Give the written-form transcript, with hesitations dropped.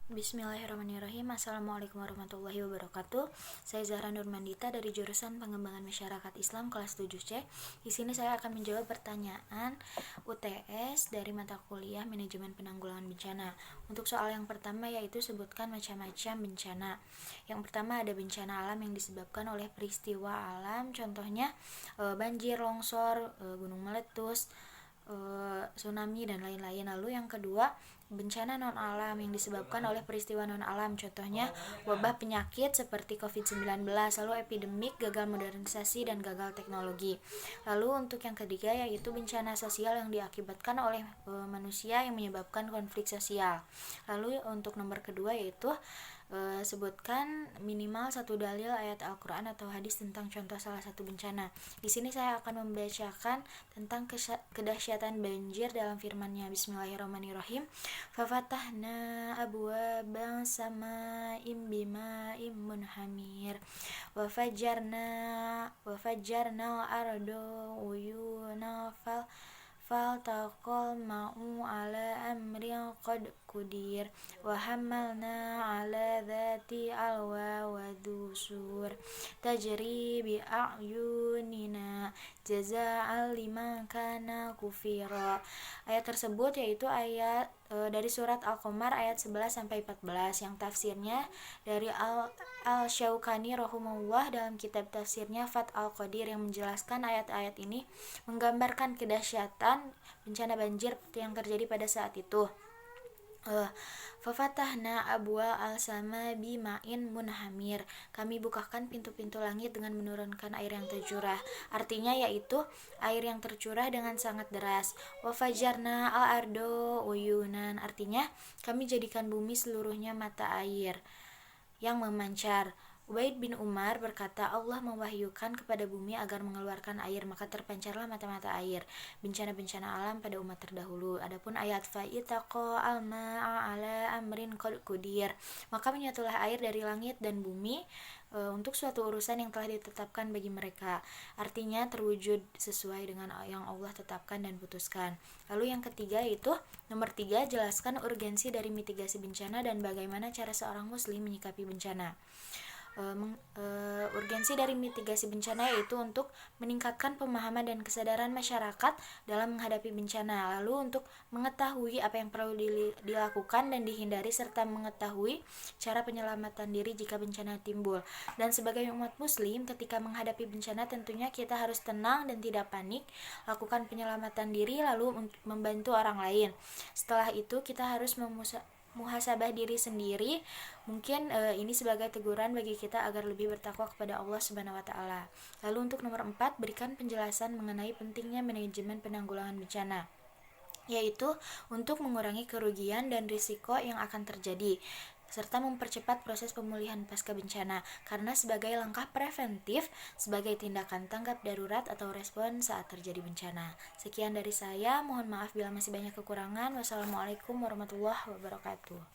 Bismillahirrahmanirrahim. Assalamualaikum warahmatullahi wabarakatuh. Saya Zahra Nurmandita dari jurusan Pengembangan Masyarakat Islam kelas 7C. Di sini saya akan menjawab pertanyaan UTS dari mata kuliah Manajemen Penanggulangan Bencana. Untuk soal yang pertama yaitu sebutkan macam-macam bencana. Yang pertama ada bencana alam yang disebabkan oleh peristiwa alam, contohnya banjir, longsor, gunung meletus, tsunami dan lain-lain. Lalu yang kedua, bencana non alam yang disebabkan oleh peristiwa non alam, contohnya wabah penyakit seperti COVID-19, lalu epidemik, gagal modernisasi dan gagal teknologi. Lalu untuk yang ketiga yaitu bencana sosial yang diakibatkan oleh manusia yang menyebabkan konflik sosial. Lalu untuk nomor kedua yaitu sebutkan minimal satu dalil ayat Al-Quran atau hadis tentang contoh salah satu bencana. Di sini saya akan membacakan tentang kedahsyatan banjir dalam firman-Nya. Bismillahirrahmanirrahim. Fafatahna abwaaba sama'im bima'im munhamir wa fajjarna al-ardu uyuna faltaqal ma'u ala amrin qad qudir wa hamalna ala dhati alwa wa dusur tajri bi a'yunina jaza'an liman kana kufira. Ayat tersebut yaitu ayat dari surat Al-Qamar ayat 11 sampai 14 yang tafsirnya dari Al-Syaukani rahimahullah dalam kitab tafsirnya Fath Al-Qadir, yang menjelaskan ayat-ayat ini menggambarkan kedahsyatan bencana banjir yang terjadi pada saat itu. Fafatahna abwa al-sama bima'in munhamir. Kami bukakan pintu-pintu langit dengan menurunkan air yang tercurah. Artinya yaitu air yang tercurah dengan sangat deras. Wa fajarna al-ardo uyunan. Artinya kami jadikan bumi seluruhnya mata air yang memancar. Ubaid bin Umar berkata, Allah mewahyukan kepada bumi agar mengeluarkan air, maka terpancarlah mata-mata air. Bencana-bencana alam pada umat terdahulu. Adapun ayat fa'itaqa al-ma'a ala amrin qad qudir, maka menyatulah air dari langit dan bumi untuk suatu urusan yang telah ditetapkan bagi mereka. Artinya terwujud sesuai dengan yang Allah tetapkan dan putuskan. Lalu yang ketiga yaitu nomor 3, jelaskan urgensi dari mitigasi bencana dan bagaimana cara seorang muslim menyikapi bencana. Urgensi dari mitigasi bencana yaitu untuk meningkatkan pemahaman dan kesadaran masyarakat dalam menghadapi bencana, lalu untuk mengetahui apa yang perlu dilakukan dan dihindari, serta mengetahui cara penyelamatan diri jika bencana timbul. Dan sebagai umat muslim, ketika menghadapi bencana tentunya kita harus tenang dan tidak panik, lakukan penyelamatan diri lalu membantu orang lain. Setelah itu kita harus muhasabah diri sendiri. Mungkin ini sebagai teguran bagi kita agar lebih bertakwa kepada Allah Subhanahu wa taala. Lalu untuk nomor 4, berikan penjelasan mengenai pentingnya manajemen penanggulangan bencana, yaitu untuk mengurangi kerugian dan risiko yang akan terjadi serta mempercepat proses pemulihan pasca bencana, karena sebagai langkah preventif, sebagai tindakan tanggap darurat atau respon saat terjadi bencana. Sekian dari saya, mohon maaf bila masih banyak kekurangan. Wassalamualaikum warahmatullahi wabarakatuh.